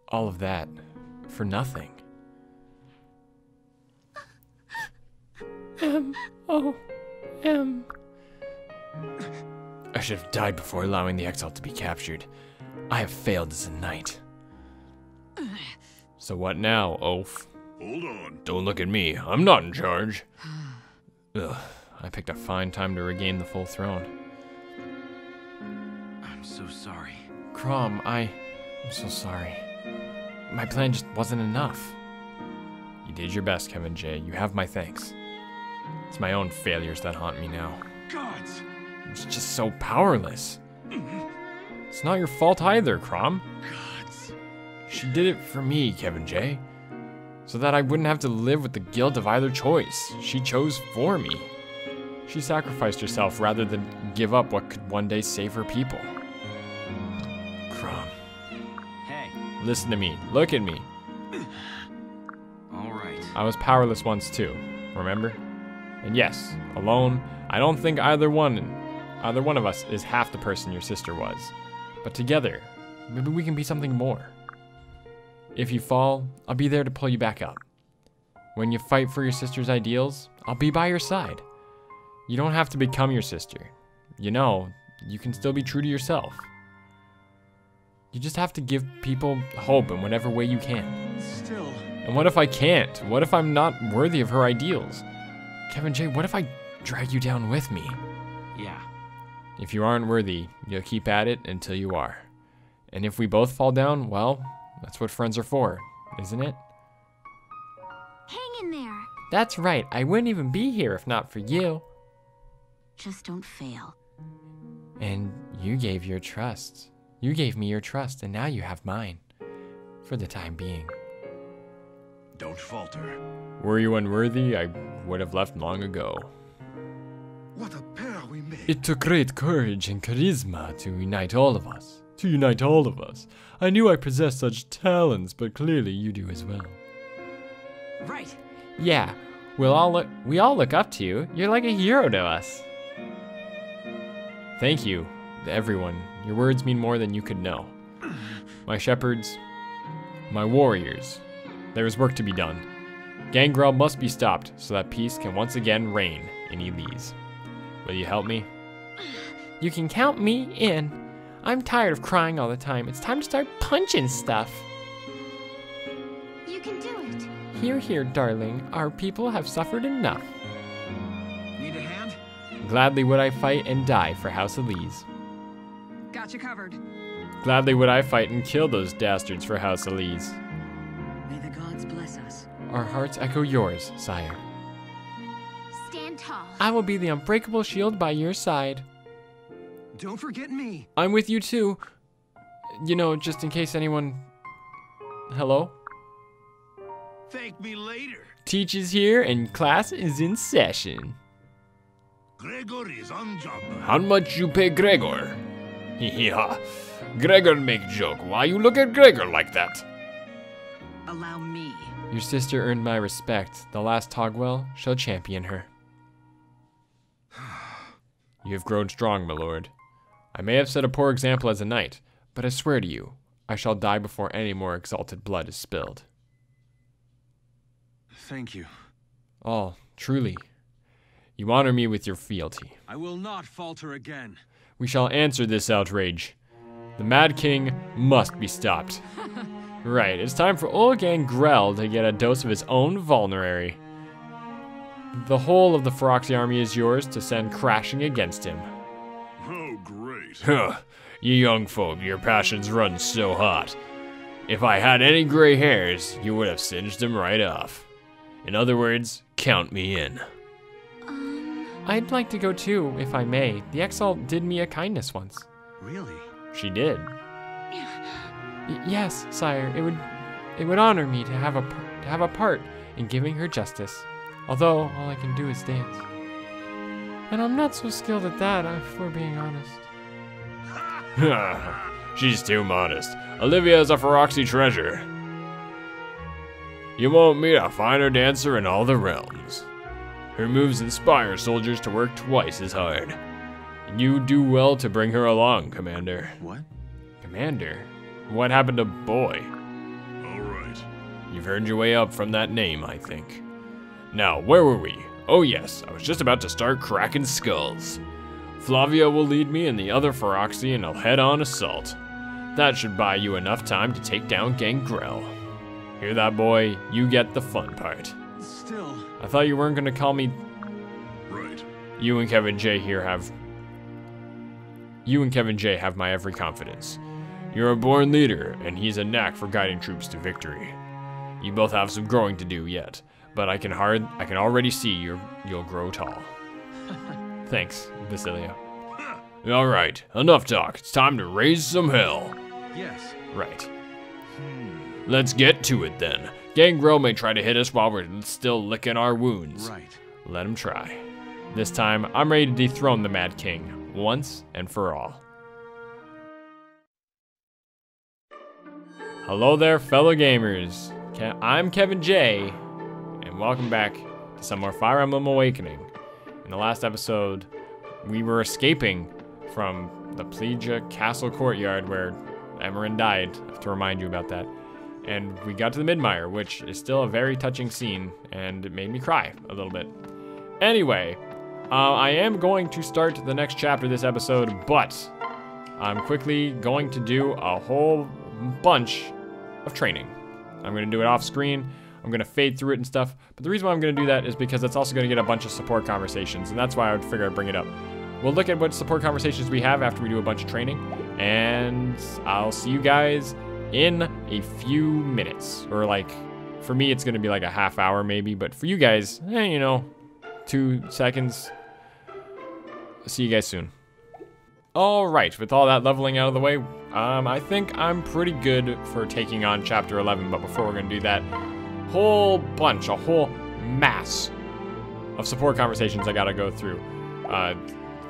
All of that for nothing. I should have died before allowing the exile to be captured. I have failed as a knight. So what now, oaf? Hold on. Don't look at me. I'm not in charge. Ugh, I picked a fine time to regain the full throne. I'm so sorry. Crom, I'm so sorry. My plan just wasn't enough. You did your best, Kevin J. You have my thanks. It's my own failures that haunt me now. Gods! I'm just so powerless. It's not your fault either, Crom. Gods! She did it for me, Kevin J. So that I wouldn't have to live with the guilt of either choice. She chose for me. She sacrificed herself rather than give up what could one day save her people. Crom. Hey. Listen to me. Look at me. All right. I was powerless once too, remember? And yes, alone, I don't think either one of us is half the person your sister was. But together, maybe we can be something more. If you fall, I'll be there to pull you back up. When you fight for your sister's ideals, I'll be by your side. You don't have to become your sister. You know, you can still be true to yourself. You just have to give people hope in whatever way you can. Still. And what if I can't? What if I'm not worthy of her ideals? Kevin J., what if I drag you down with me? Yeah. If you aren't worthy, you'll keep at it until you are. And if we both fall down, well, that's what friends are for, isn't it? Hang in there. That's right. I wouldn't even be here if not for you. Just don't fail. And you gave your trust. You gave me your trust, and now you have mine. For the time being. Don't falter. Were you unworthy, I would have left long ago. What a pair we made. It took great courage and charisma to unite all of us. To unite all of us. I knew I possessed such talents, but clearly you do as well. Right. Yeah, we all look up to you. You're like a hero to us. Thank you, everyone. Your words mean more than you could know. My shepherds, my warriors. There is work to be done. Gangrel must be stopped so that peace can once again reign in Elise. Will you help me? You can count me in. I'm tired of crying all the time. It's time to start punching stuff. You can do it. Hear, hear, darling. Our people have suffered enough. Need a hand? Gladly would I fight and die for House Elise. Got you covered. Gladly would I fight and kill those dastards for House Elise. May the gods bless us. Our hearts echo yours, sire. Stand tall. I will be the unbreakable shield by your side. Don't forget me. I'm with you too. You know, just in case anyone... Hello? Thank me later. Teach is here and class is in session. Gregor is on job. How much you pay Gregor? Yeah, Gregor make joke. Why you look at Gregor like that? Allow me. Your sister earned my respect. The last Togwell shall champion her. You have grown strong, my lord. I may have set a poor example as a knight, but I swear to you, I shall die before any more exalted blood is spilled. Thank you. Oh, truly. You honor me with your fealty. I will not falter again. We shall answer this outrage. The Mad King must be stopped. Right, it's time for old Gangrel to get a dose of his own vulnerary. The whole of the Feroxy army is yours to send crashing against him. Oh, great. Huh, you young folk, your passions run so hot. If I had any gray hairs, you would have singed them right off. In other words, count me in. I'd like to go too, if I may. The exile did me a kindness once. Really? She did. Yes, sire. It would honor me to have a part in giving her justice. Although all I can do is dance, and I'm not so skilled at that, if we're being honest. She's too modest. Olivia is a Feroxy treasure. You won't meet a finer dancer in all the realms. Her moves inspire soldiers to work twice as hard. You do well to bring her along, Commander. What? Commander? What happened to boy? All right. You've earned your way up from that name, I think. Now, where were we? Oh yes, I was just about to start cracking skulls. Flavia will lead me and the other Feroxy in a head-on assault. That should buy you enough time to take down Gangrel. Hear that, boy? You get the fun part. Still. I thought you weren't gonna call me... Right. You and Kevin J have my every confidence. You're a born leader, and he's a knack for guiding troops to victory. You both have some growing to do yet, but I can already see you'll grow tall. Thanks, Basilio. All right, enough talk. It's time to raise some hell. Yes. Right. Let's get to it then. Gangrel may try to hit us while we're still licking our wounds. Right. Let him try. This time, I'm ready to dethrone the Mad King, once and for all. Hello there, fellow gamers. I'm Kevin J, and welcome back to some more Fire Emblem Awakening. In the last episode, we were escaping from the Plegia Castle courtyard where Emerin died. I have to remind you about that. And we got to the Midmire, which is still a very touching scene, and it made me cry a little bit. Anyway, I am going to start the next chapter this episode, but I'm quickly going to do a whole bunch of training. I'm going to do it off screen. I'm going to fade through it and stuff. But the reason why I'm going to do that is because that's also going to get a bunch of support conversations, and that's why I would figure I'd bring it up. We'll look at what support conversations we have after we do a bunch of training, and I'll see you guys in a few minutes. Or like, for me, it's going to be like a half hour maybe, but for you guys, you know, 2 seconds. See you guys soon. All right, with all that leveling out of the way, I think I'm pretty good for taking on Chapter 11, but before we're going to do that, a whole mass of support conversations I got to go through.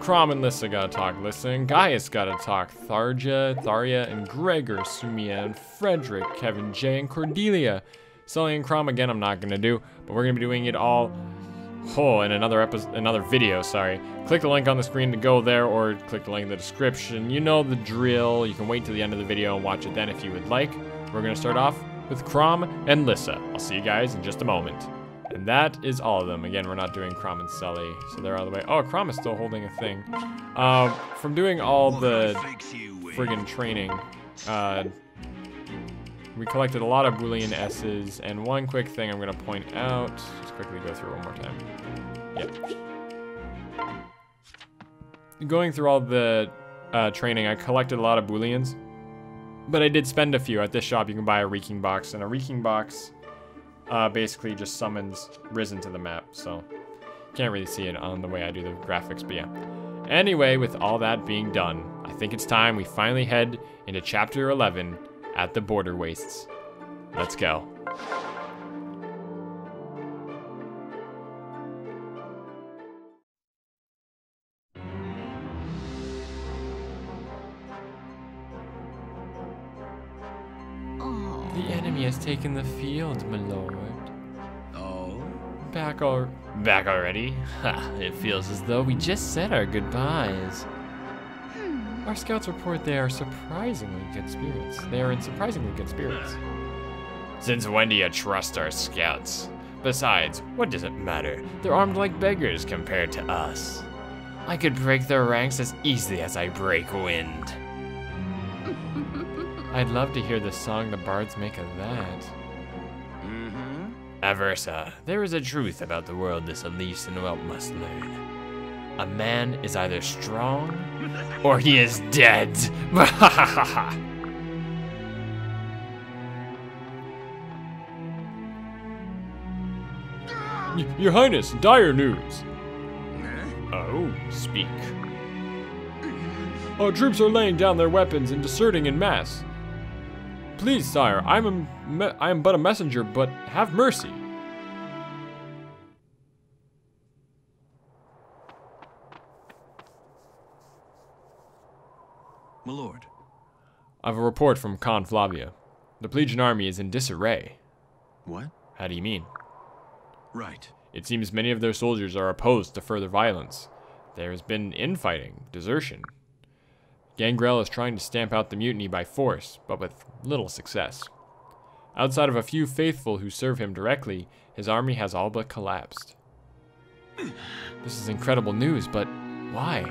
Crom and Lissa gotta talk, Lissa and Gaius gotta talk, Tharia and Gregor, Sumia and Frederick, Kevin J and Cordelia. Sully and Crom again I'm not gonna do, but we're gonna be doing it all in another video, sorry. Click the link on the screen to go there, or click the link in the description. You know the drill. You can wait till the end of the video and watch it then if you would like. We're gonna start off with Crom and Lissa. I'll see you guys in just a moment. And that is all of them. Again, we're not doing Crom and Sully, so they're out of the way. Oh, Crom is still holding a thing. From doing all the friggin' training, we collected a lot of Boolean S's, and one quick thing I'm gonna point out, just quickly go through one more time. Yep. Going through all the training, I collected a lot of Booleans, but I did spend a few. At this shop, you can buy a Reeking Box, and a Reeking Box basically just summons Risen to the map, so can't really see it on the way I do the graphics, but yeah. Anyway, with all that being done, I think it's time we finally head into Chapter 11 at the Border Wastes. Let's go. The enemy has taken the field, my lord. Oh? Back already? Ha, it feels as though we just said our goodbyes. Our scouts report they are in surprisingly good spirits. Since when do you trust our scouts? Besides, what does it matter? They're armed like beggars compared to us. I could break their ranks as easily as I break wind. I'd love to hear the song the bards make of that. Mm-hmm. Aversa, there is a truth about the world this Elise and Whelp must learn. A man is either strong, or he is dead. Your Highness, dire news. Oh, speak. Our troops are laying down their weapons and deserting in mass. Please, sire, I am but a messenger, but have mercy. My lord. I have a report from Khan Flavia. The Plegian army is in disarray. What? How do you mean? Right. It seems many of their soldiers are opposed to further violence. There has been infighting, desertion. Gangrel is trying to stamp out the mutiny by force, but with little success. Outside of a few faithful who serve him directly, his army has all but collapsed. This is incredible news, but why?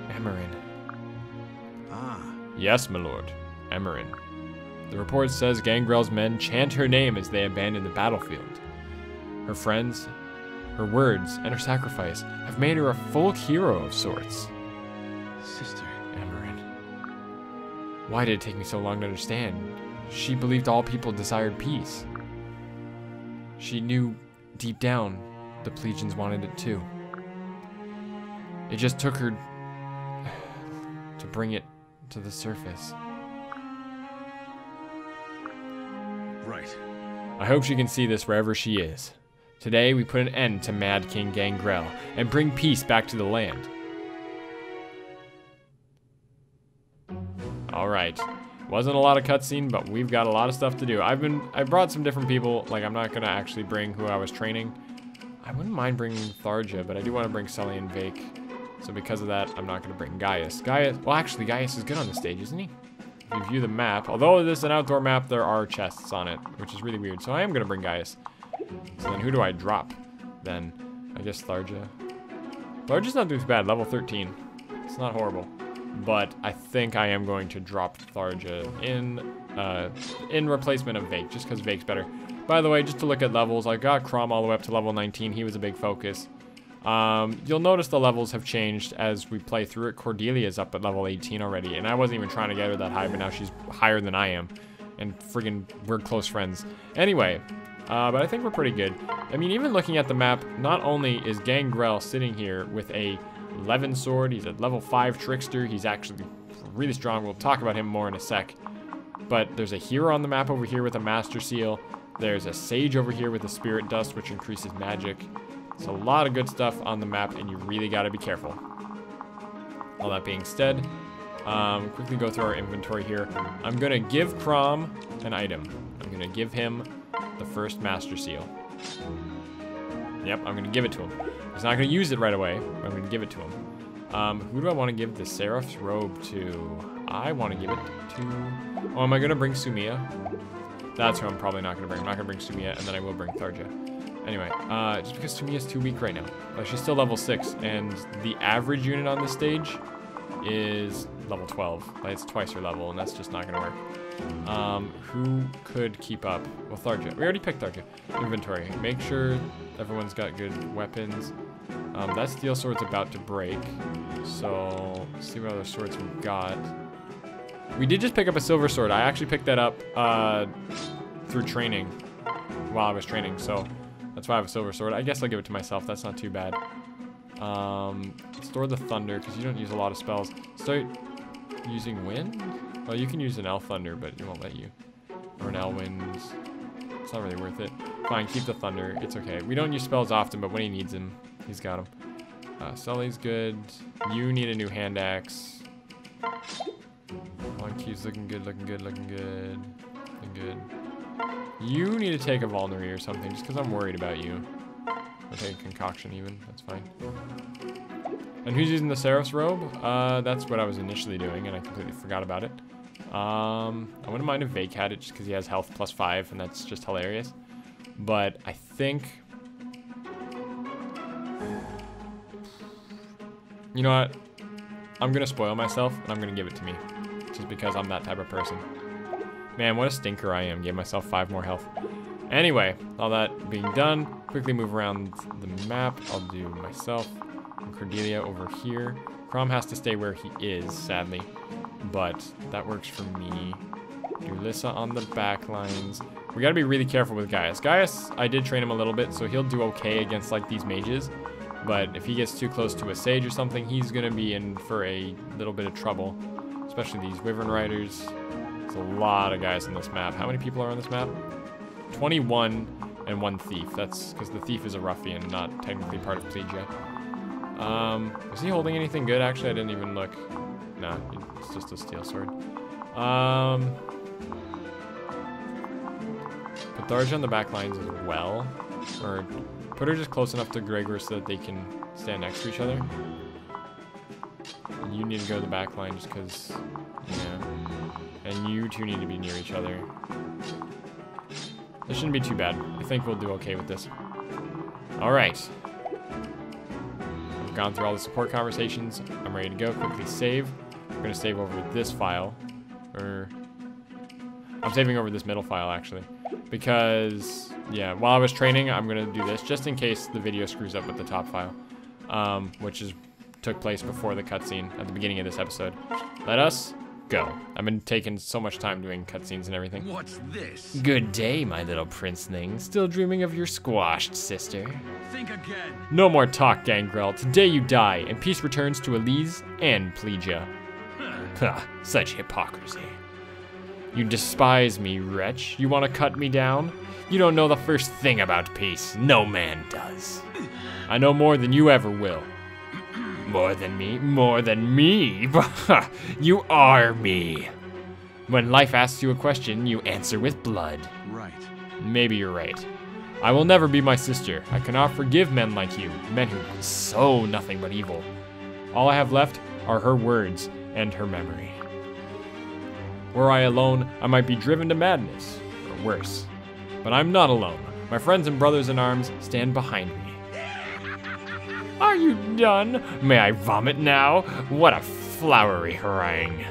Emmerin. Ah. Yes, my lord. Emmerin. The report says Gangrel's men chant her name as they abandon the battlefield. Her friends, her words, and her sacrifice have made her a folk hero of sorts. Sister. Emmerin. Why did it take me so long to understand? She believed all people desired peace. She knew deep down the Plegians wanted it too. It just took her to bring it to the surface. Right. I hope she can see this wherever she is. Today we put an end to Mad King Gangrel and bring peace back to the land. Alright. Wasn't a lot of cutscene, but we've got a lot of stuff to do. I brought some different people. Like, I'm not gonna actually bring who I was training. I wouldn't mind bringing Tharja, but I do want to bring Sully and Vake. So because of that, I'm not gonna bring Gaius. Well, actually, Gaius is good on this stage, isn't he? If you view the map, although this is an outdoor map, there are chests on it, which is really weird. So I am gonna bring Gaius. So then who do I drop? Then I guess Tharja. Tharja's not too bad, level 13. It's not horrible. But I think I am going to drop Tharja in replacement of Vake, just because Vake's better. By the way, just to look at levels, I got Crom all the way up to level 19. He was a big focus. You'll notice the levels have changed as we play through it. Cordelia's up at level 18 already, and I wasn't even trying to get her that high, but now she's higher than I am. And friggin' we're close friends. Anyway, but I think we're pretty good. I mean, even looking at the map, not only is Gangrel sitting here with a 11 sword, he's a level 5 trickster, he's actually really strong. We'll talk about him more in a sec. But there's a hero on the map over here with a master seal. There's a sage over here with a spirit dust, which increases magic. It's a lot of good stuff on the map, and you really got to be careful. All that being said, quickly go through our inventory here. I'm going to give Crom an item. I'm going to give him the first master seal. Yep, I'm going to give it to him. He's not going to use it right away, but I'm going to give it to him. Who do I want to give the Seraph's robe to? I want to give it to... Oh, am I going to bring Sumia? That's who I'm probably not going to bring. I'm not going to bring Sumia, and then I will bring Tharja. Anyway, just because Sumia's too weak right now. Like, she's still level 6, and the average unit on this stage is level 12. Like, it's twice her level, and that's just not going to work. Who could keep up? Well, Tharja. We already picked Tharja. Inventory. Make sure everyone's got good weapons. That steel sword's about to break. So, let's see what other swords we've got. We did just pick up a silver sword. I actually picked that up through training while I was training. So, that's why I have a silver sword. I guess I'll give it to myself. That's not too bad. Store the thunder, because you don't use a lot of spells. Start using wind? Well, you can use an elf thunder, but it won't let you. Or an elwind. It's not really worth it. Fine, keep the thunder. It's okay. We don't use spells often, but when he needs them, he's got them. Sully's good. You need a new hand axe. One key's looking good, looking good, looking good. Looking good. You need to take a vulnerary or something, just because I'm worried about you. I'll take a concoction even. That's fine. And who's using the Seraph's robe? That's what I was initially doing, and I completely forgot about it. I wouldn't mind if Vake had it, just because he has health plus 5, and that's just hilarious. But I think... You know what? I'm going to spoil myself, and I'm going to give it to me. Just because I'm that type of person. Man, what a stinker I am. Gave myself 5 more health. Anyway, all that being done, quickly move around the map. I'll do myself and Cordelia over here. Crom has to stay where he is, sadly. But that works for me. Do Lissa on the back lines. We gotta be really careful with Gaius. Gaius, I did train him a little bit, so he'll do okay against like these mages. But if he gets too close to a sage or something, he's gonna be in for a little bit of trouble. Especially these Wyvern Riders. There's a lot of guys on this map. How many people are on this map? 21 and 1 thief. That's because the thief is a ruffian, not technically part of Plegia. Was he holding anything good? Actually, I didn't even look. Nah, it's just a steel sword. Put Tharja on the back lines as well. Or put her just close enough to Gregor so that they can stand next to each other. You need to go to the back line just because, yeah. And you two need to be near each other. This shouldn't be too bad. I think we'll do okay with this. All right. We've gone through all the support conversations. I'm ready to go. Quickly save. I'm gonna save over this file. I'm saving over this middle file actually. Because, yeah, while I was training, I'm gonna do this just in case the video screws up with the top file. Which took place before the cutscene at the beginning of this episode. Let us go. I've been taking so much time doing cutscenes and everything. What's this? Good day, my little princeling. Still dreaming of your squashed sister? Think again. No more talk, Gangrel. Today you die, and peace returns to Elise and Plegia. Ha, such hypocrisy. You despise me, wretch. You want to cut me down? You don't know the first thing about peace. No man does. I know more than you ever will. More than me? More than me? You are me. When life asks you a question, you answer with blood. Right. Maybe you're right. I will never be my sister. I cannot forgive men like you, men who sow nothing but evil. All I have left are her words and her memory. Were I alone, I might be driven to madness, or worse. But I'm not alone. My friends and brothers in arms stand behind me. Are you done? May I vomit now? What a flowery harangue.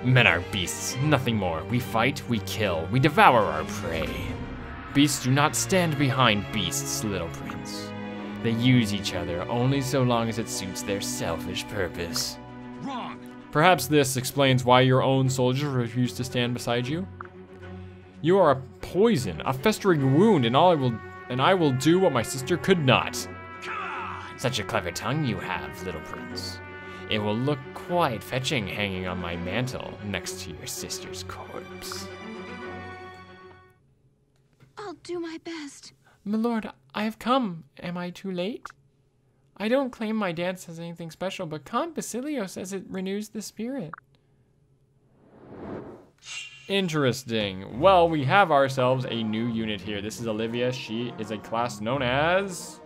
Men are beasts, nothing more. We fight, we kill, we devour our prey. Beasts do not stand behind beasts, little prince. They use each other only so long as it suits their selfish purpose. Wrong. Perhaps this explains why your own soldiers refuse to stand beside you. You are a poison, a festering wound, and I will do what my sister could not. Such a clever tongue you have, little prince. It will look quite fetching hanging on my mantle next to your sister's corpse. I'll do my best. My lord, I have come. Am I too late? I don't claim my dance has anything special, but Count Basilio says it renews the spirit. Interesting. Well, we have ourselves a new unit here. This is Olivia. She is a class known as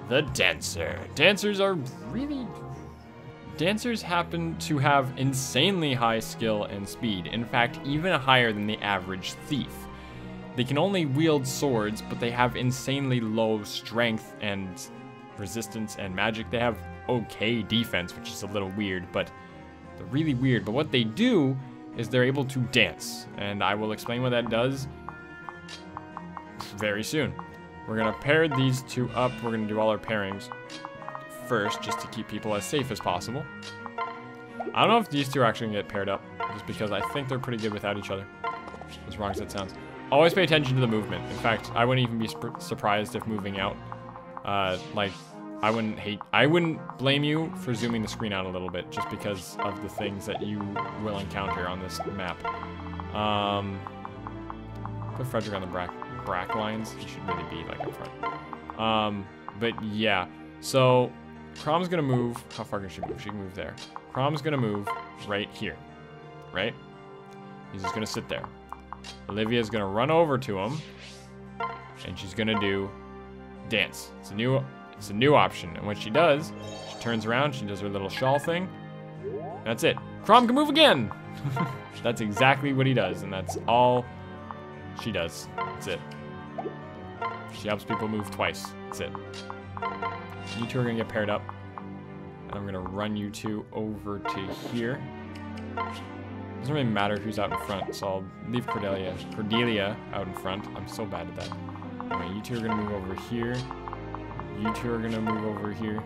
the Dancer. Dancers happen to have insanely high skill and speed. In fact, even higher than the average thief. They can only wield swords, but they have insanely low strength and resistance and magic. They have okay defense, which is a little weird, but they're really weird. But what they do is they're able to dance, and I will explain what that does very soon. We're gonna pair these two up. We're gonna do all our pairings first, just to keep people as safe as possible. I don't know if these two are actually gonna get paired up, just because I think they're pretty good without each other. As wrong as that sounds. Always pay attention to the movement. In fact, I wouldn't even be surprised if moving out, like, I wouldn't blame you for zooming the screen out a little bit, just because of the things that you will encounter on this map. Put Frederick on the brack lines. He should really be like up front. But yeah, so Crom's gonna move. How far can she move? She can move there. Crom's gonna move right here, right? He's just gonna sit there. Olivia's gonna run over to him, and she's gonna do dance. It's a new option, and when she does, she turns around, she does her little shawl thing. That's it. Crom can move again. That's exactly what he does, and that's all she does. That's it. She helps people move twice. That's it. You two are gonna get paired up, and I'm gonna run you two over to here. Doesn't really matter who's out in front, so I'll leave Cordelia out in front. I'm so bad at that. Anyway, you two are gonna move over here. You two are gonna move over here.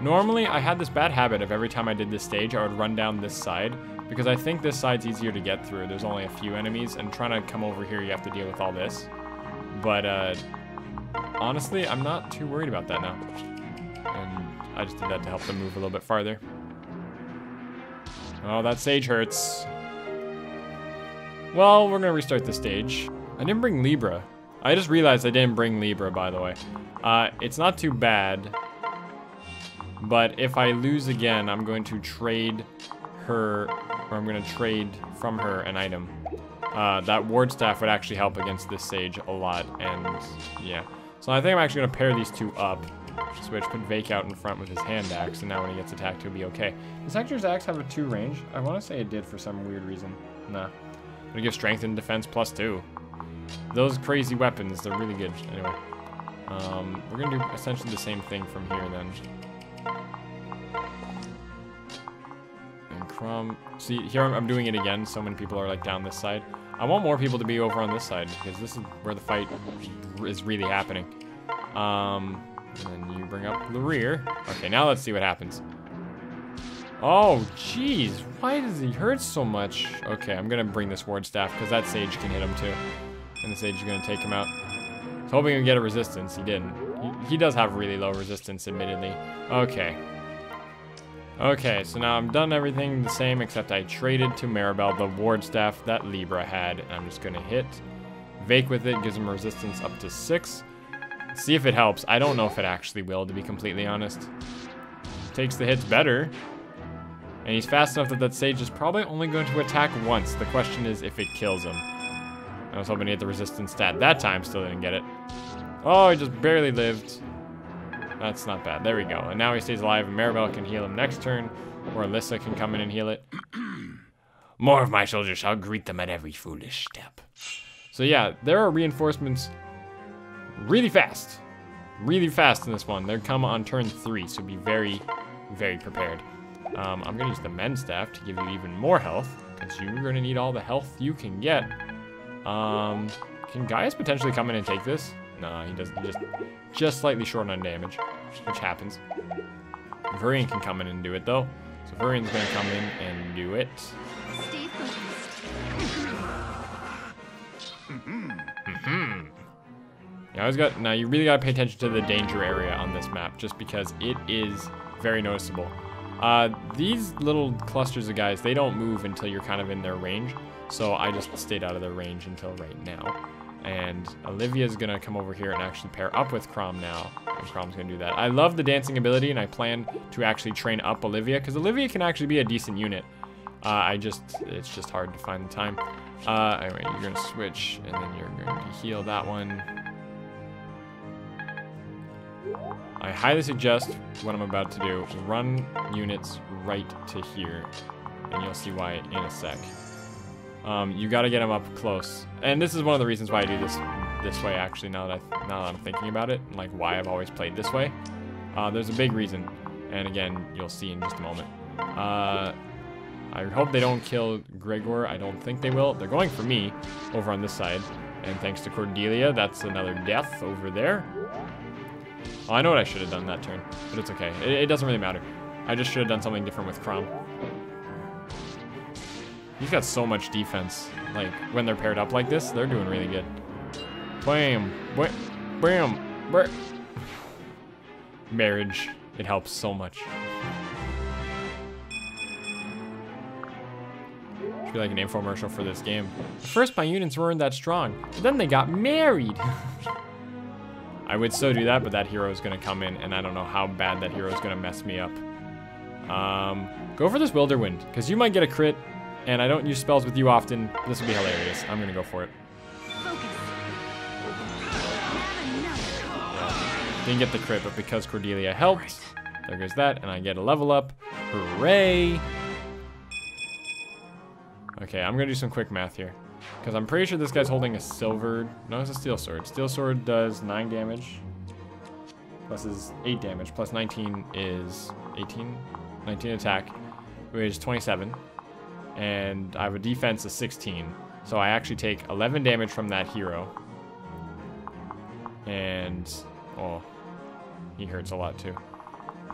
Normally, I had this bad habit of every time I did this stage, I would run down this side, because I think this side's easier to get through. There's only a few enemies, and trying to come over here, you have to deal with all this. But, honestly, I'm not too worried about that now. And I just did that to help them move a little bit farther. Oh, that stage hurts. Well, we're gonna restart the stage. I didn't bring Libra. I just realized I didn't bring Libra, by the way. It's not too bad. But if I lose again, I'm going to trade her, or I'm gonna trade from her an item. That ward staff would actually help against this sage a lot, and yeah. So I think I'm actually going to pair these two up. Switch, put Vake out in front with his hand axe, and now when he gets attacked, he'll be okay. Does Hector's axe have a 2 range? I want to say it did for some weird reason. Nah. I'm going to give strength and defense +2. Those crazy weapons, they're really good. Anyway. We're going to do essentially the same thing from here then. And Crom... See, here I'm doing it again. So many people are like down this side. I want more people to be over on this side because this is where the fight is really happening. And then you bring up the rear. Okay, now let's see what happens. Oh, jeez. Why does he hurt so much? Okay, I'm going to bring this ward staff because that sage can hit him too. And the sage is going to take him out. I was hoping he'd get a resistance. He didn't. He does have really low resistance, admittedly. Okay. Okay, so now I'm done everything the same except I traded to Maribel the ward staff that Libra had. And I'm just going to hit Vake with it. Gives him a resistance up to 6. See if it helps. I don't know if it actually will, to be completely honest. Takes the hits better. And he's fast enough that that sage is probably only going to attack once. The question is if it kills him. I was hoping to get the resistance stat that time, still didn't get it. Oh, he just barely lived. That's not bad. There we go. And now he stays alive, and Maribel can heal him next turn, or Alyssa can come in and heal it. More of my soldiers shall greet them at every foolish step. So yeah, there are reinforcements really fast. Really fast in this one. They're come on turn 3, so be very, very prepared. I'm going to use the men's staff to give you even more health, because you're going to need all the health you can get. Can Gaius potentially come in and take this? No, he doesn't. Just slightly short on damage, which happens. Varian can come in and do it, though. So Varian's going to come in and do it. Stay focused. Now you really got to pay attention to the danger area on this map, just because it is very noticeable. These little clusters of guys, they don't move until you're kind of in their range. So I just stayed out of their range until right now. And Olivia's gonna come over here and actually pair up with Crom now. And Crom's gonna do that. I love the dancing ability, and I plan to actually train up Olivia, because Olivia can actually be a decent unit. It's just hard to find the time. Anyway, you're gonna switch, and then you're going to heal that one. I highly suggest what I'm about to do. Run units right to here, and you'll see why in a sec. You got to get them up close, and this is one of the reasons why I do this way. Actually, now that I'm thinking about it, and like why I've always played this way, there's a big reason, and again, you'll see in just a moment. I hope they don't kill Gregor. I don't think they will. They're going for me over on this side, and thanks to Cordelia, that's another death over there. Oh, I know what I should have done that turn, but it's okay. It doesn't really matter. I just should have done something different with Crom. He's got so much defense. Like, when they're paired up like this, they're doing really good. Bam! Bam! Bam! Marriage. It helps so much. I feel like an infomercial for this game. At first, my units weren't that strong, but then they got married. I would still do that, but that hero is going to come in, and I don't know how bad that hero is going to mess me up. Go for this Wilderwind, because you might get a crit. And I don't use spells with you often. This would be hilarious. I'm gonna go for it. Yeah. Didn't get the crit, but because Cordelia helped, there goes that, and I get a level up. Hooray! Okay, I'm gonna do some quick math here, because I'm pretty sure this guy's holding a silver. No, it's a steel sword. Steel sword does 9 damage, plus is 8 damage, plus 19 is 18. 19 attack, which is 27. And I have a defense of 16. So I actually take 11 damage from that hero. And, oh, he hurts a lot too.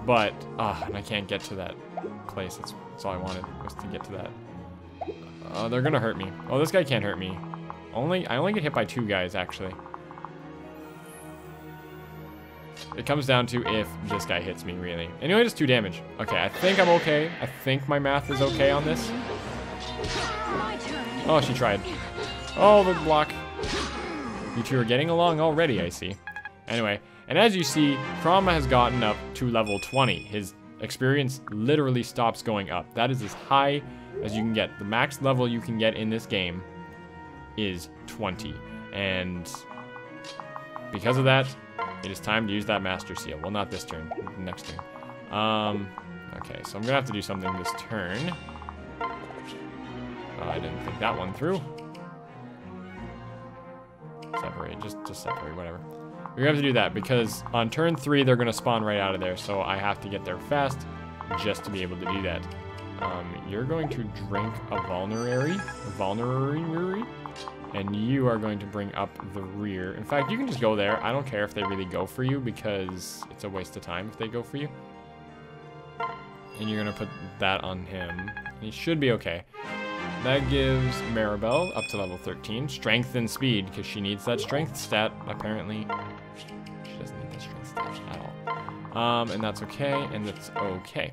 But, and I can't get to that place. That's all I wanted, was to get to that. They're gonna hurt me. Oh, this guy can't hurt me. I only get hit by 2 guys, actually. It comes down to if this guy hits me, really. And he only does 2 damage. Okay, I think I'm okay. I think my math is okay on this. Oh, she tried. Oh, the block. You two are getting along already, I see. Anyway, and as you see, Crom has gotten up to level 20. His experience literally stops going up. That is as high as you can get. The max level you can get in this game is 20. And because of that, It is time to use that Master Seal. Well, not this turn. Next turn. Okay, so I'm gonna have to do something this turn. I didn't think that one through. Separate, just separate, whatever. We're gonna have to do that because on turn 3 they're gonna spawn right out of there, so I have to get there fast just to be able to do that. You're going to drink a vulnerary, and you are going to bring up the rear. In fact, you can just go there. I don't care if they really go for you because it's a waste of time if they go for you. And you're gonna put that on him. He should be okay. That gives Maribel up to level 13. Strength and speed, because she needs that strength stat, apparently. She doesn't need that strength stat at all. And that's okay, and that's okay.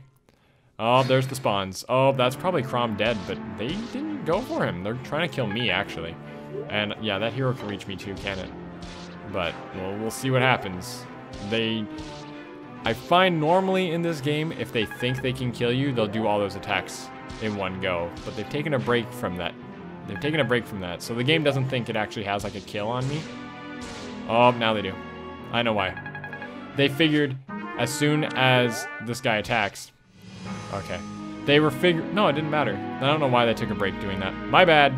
Oh, there's the spawns. Oh, that's probably Crom dead, but they didn't go for him. They're trying to kill me, actually. And yeah, that hero can reach me too, can it? But, well, we'll see what happens. I find normally in this game, if they think they can kill you, they'll do all those attacks in one go. But they've taken a break from that. So the game doesn't think it actually has like a kill on me. Oh, now they do. I know why. They figured as soon as this guy attacks. Okay. They were no, it didn't matter. I don't know why they took a break doing that. My bad.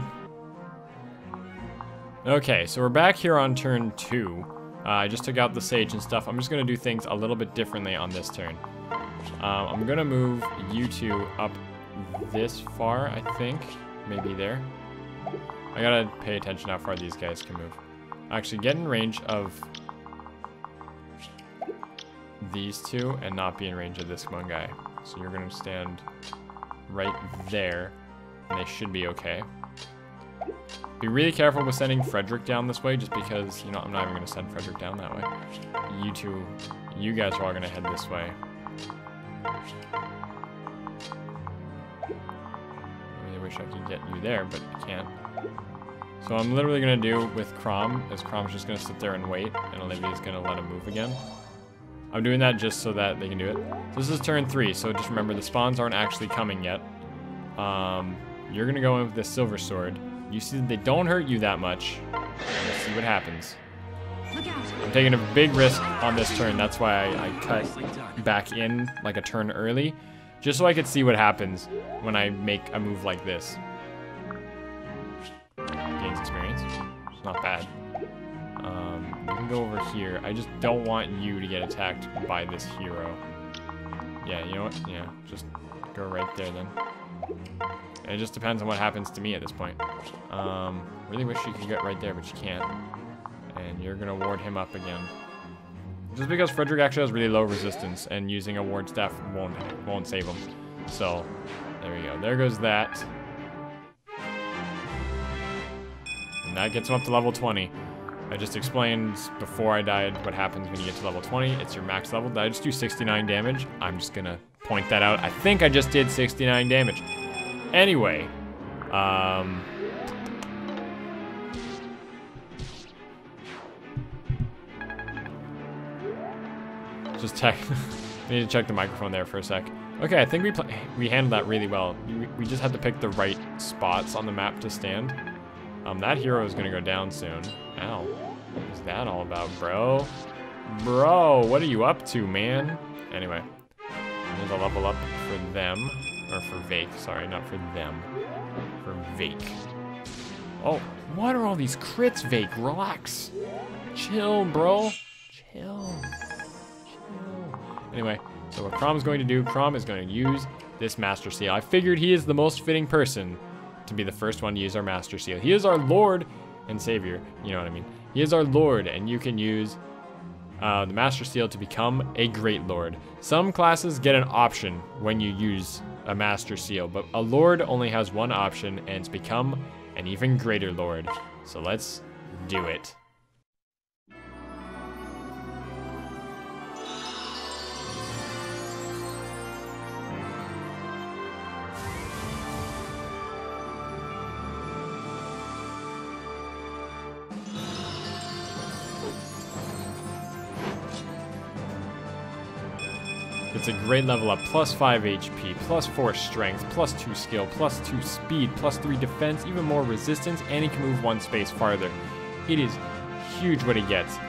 Okay, so we're back here on turn 2. I just took out the sage and stuff. I'm just gonna do things a little bit differently on this turn. I'm gonna move you two up this far, I think. Maybe there. I gotta pay attention how far these guys can move. Actually, get in range of these two and not be in range of this one guy. So you're gonna stand right there, and they should be okay. Be really careful with sending Frederick down this way, just because, you know, I'm not even gonna send Frederick down that way. You guys are all gonna head this way. I really wish I could get you there, but I can't. So I'm literally gonna do with Crom, is Crom's just gonna sit there and wait, and Olivia's gonna let him move again. I'm doing that just so that they can do it. So this is turn 3, so just remember the spawns aren't actually coming yet. You're gonna go in with the silver sword. You see that they don't hurt you that much. Let's see what happens. Look out. I'm taking a big risk on this turn. That's why I cut back in like a turn early, just so I could see what happens when I make a move like this. Gains experience. It's not bad. You can go over here. I just don't want you to get attacked by this hero. Yeah, you know what? Yeah, just go right there then. It just depends on what happens to me at this point. Really wish you could get right there, but you can't. And you're gonna ward him up again. Just because Frederick actually has really low resistance, and using a ward staff won't save him. So, there we go. There goes that. And that gets him up to level 20. I just explained before I died what happens when you get to level 20. It's your max level. Did I just do 69 damage? I'm just gonna point that out. I think I just did 69 damage. Anyway, just check. We need to check the microphone there for a sec. Okay, I think we handled that really well. We just had to pick the right spots on the map to stand. That hero is gonna go down soon. Ow, what's that all about, bro? Bro, what are you up to, man? Anyway, there's a level up for them. Or for Vake, sorry, not for them. For Vake. Oh, what are all these crits, Vake? Relax. Chill, bro. Chill. Anyway, so what Crom's going to do, Crom is going to use this Master Seal. I figured he is the most fitting person to be the first one to use our Master Seal. He is our Lord and Savior, you know what I mean. He is our Lord, and you can use the Master Seal to become a Great Lord. Some classes get an option when you use a Master Seal, but a Lord only has one option, and it's become an even greater Lord. So let's do it. It's a great level up, plus 5 HP, plus 4 strength, plus 2 skill, plus 2 speed, plus 3 defense, even more resistance, and he can move 1 space farther. It is huge what he gets.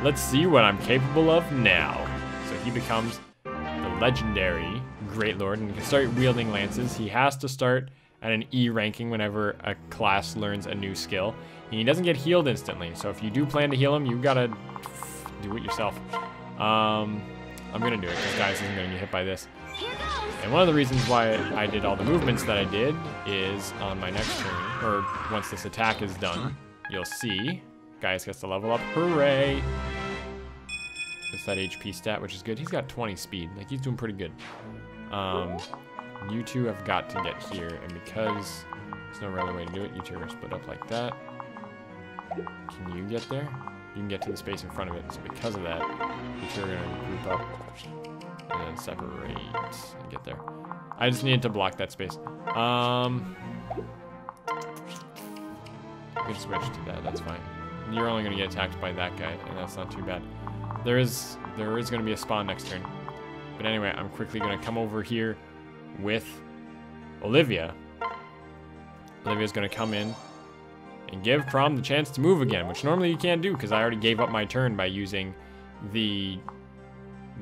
Let's see what I'm capable of now. So he becomes the legendary Great Lord, and he can start wielding lances. He has to start at an E ranking whenever a class learns a new skill. And he doesn't get healed instantly, so if you do plan to heal him, you gotta do it yourself. I'm gonna do it, because Gaius isn't gonna get hit by this. And one of the reasons why I did all the movements that I did is on my next turn, or once this attack is done, you'll see Gaius gets to level up. Hooray! It's that HP stat, which is good. He's got 20 speed. Like, he's doing pretty good. You two have got to get here, and because there's no other way to do it, you two are going to split up like that. Can you get there? You can get to the space in front of it, so because of that, you two are going to group up and then separate and get there. I just needed to block that space. You can switch to that, that's fine. You're only going to get attacked by that guy, and that's not too bad. There is going to be a spawn next turn. But anyway, I'm quickly going to come over here with Olivia. Olivia's going to come in and give Crom the chance to move again, which normally you can't do because I already gave up my turn by using the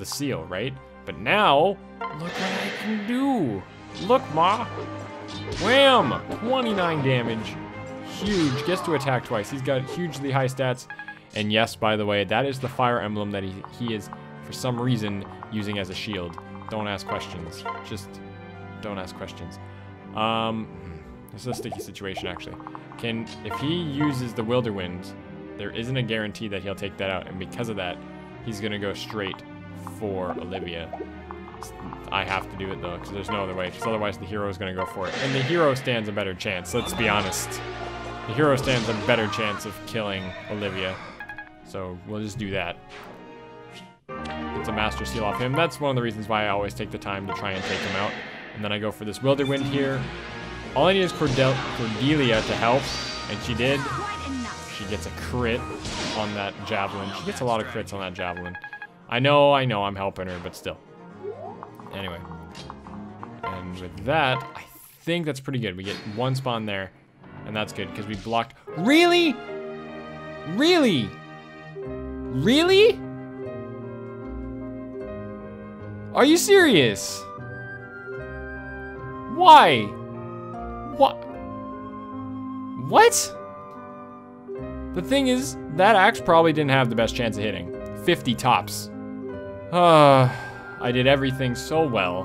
seal, right? But now, look what I can do. Look, Ma. Wham! 29 damage. Huge. Gets to attack twice. He's got hugely high stats. And yes, by the way, that is the fire emblem that he is, for some reason, using as a shield. Don't ask questions. Just don't ask questions. This is a sticky situation, actually. If he uses the Wilderwind, there isn't a guarantee that he'll take that out. And because of that, he's going to go straight for Olivia. I have to do it, though, because there's no other way. Because otherwise, the hero is going to go for it. And the hero stands a better chance, let's be honest. The hero stands a better chance of killing Olivia. So we'll just do that. It's a Master Seal off him. That's one of the reasons why I always take the time to try and take him out. And then I go for this Wilderwind here. All I need is Cordelia to help, and she did. She gets a crit on that Javelin. She gets a lot of crits on that Javelin. I know, I'm helping her, but still. Anyway. And with that, I think that's pretty good. We get one spawn there, and that's good, because we blocked. Really? Really? Really? Are you serious? Why? What? What? The thing is, that axe probably didn't have the best chance of hitting. 50 tops. I did everything so well.